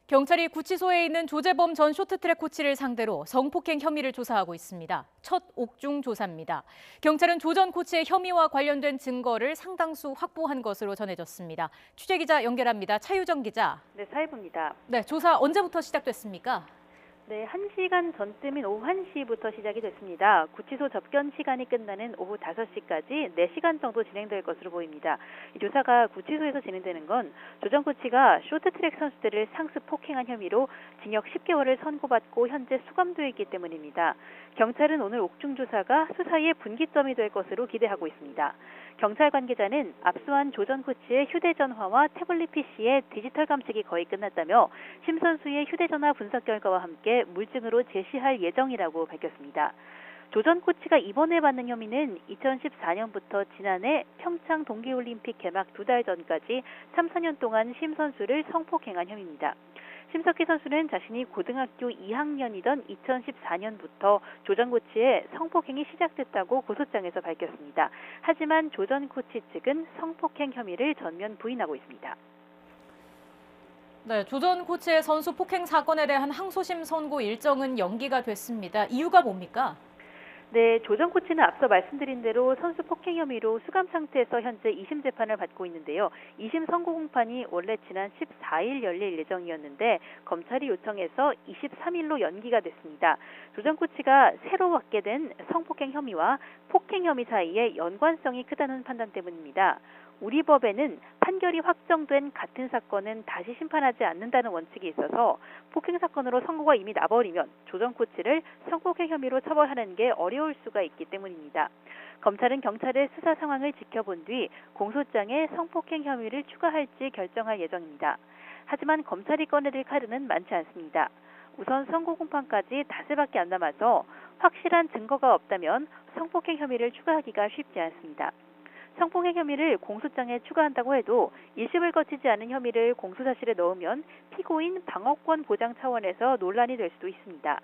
경찰이 구치소에 있는 조재범 전 쇼트트랙 코치를 상대로 성폭행 혐의를 조사하고 있습니다. 첫 옥중 조사입니다. 경찰은 조 전 코치의 혐의와 관련된 증거를 상당수 확보한 것으로 전해졌습니다. 취재기자 연결합니다. 차유정 기자. 네, 사회부입니다. 네, 조사 언제부터 시작됐습니까? 네, 1시간 전쯤인 오후 1시부터 시작이 됐습니다. 구치소 접견 시간이 끝나는 오후 5시까지 4시간 정도 진행될 것으로 보입니다. 이 조사가 구치소에서 진행되는 건 조 전 코치가 쇼트트랙 선수들을 상습 폭행한 혐의로 징역 10개월을 선고받고 현재 수감돼 있기 때문입니다. 경찰은 오늘 옥중 조사가 수사의 분기점이 될 것으로 기대하고 있습니다. 경찰 관계자는 압수한 조 전 코치의 휴대전화와 태블릿 PC의 디지털 감식이 거의 끝났다며 심 선수의 휴대전화 분석 결과와 함께 물증으로 제시할 예정이라고 밝혔습니다. 조 전 코치가 이번에 받는 혐의는 2014년부터 지난해 평창 동계올림픽 개막 2달 전까지 3, 4년 동안 심 선수를 성폭행한 혐의입니다. 심석희 선수는 자신이 고등학교 2학년이던 2014년부터 조 전 코치의 성폭행이 시작됐다고 고소장에서 밝혔습니다. 하지만 조 전 코치 측은 성폭행 혐의를 전면 부인하고 있습니다. 네, 조 전 코치의 선수 폭행 사건에 대한 항소심 선고 일정은 연기가 됐습니다. 이유가 뭡니까? 네, 조 전 코치는 앞서 말씀드린 대로 선수 폭행 혐의로 수감 상태에서 현재 2심 재판을 받고 있는데요. 2심 선고 공판이 원래 지난 14일 열릴 예정이었는데 검찰이 요청해서 23일로 연기가 됐습니다. 조 전 코치가 새로 받게 된 성폭행 혐의와 폭행 혐의 사이에 연관성이 크다는 판단 때문입니다. 우리 법에는 판결이 확정된 같은 사건은 다시 심판하지 않는다는 원칙이 있어서 폭행 사건으로 선고가 이미 나버리면 조 전 코치를 성폭행 혐의로 처벌하는 게 어려울 수가 있기 때문입니다. 검찰은 경찰의 수사 상황을 지켜본 뒤 공소장에 성폭행 혐의를 추가할지 결정할 예정입니다. 하지만 검찰이 꺼내들 카드는 많지 않습니다. 우선 선고 공판까지 닷새밖에 안 남아서 확실한 증거가 없다면 성폭행 혐의를 추가하기가 쉽지 않습니다. 성폭행 혐의를 공소장에 추가한다고 해도 1심을 거치지 않은 혐의를 공소사실에 넣으면 피고인 방어권 보장 차원에서 논란이 될 수도 있습니다.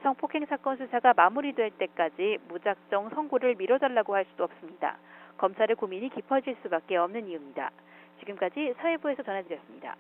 성폭행 사건 수사가 마무리될 때까지 무작정 선고를 미뤄달라고 할 수도 없습니다. 검찰의 고민이 깊어질 수밖에 없는 이유입니다. 지금까지 사회부에서 전해드렸습니다.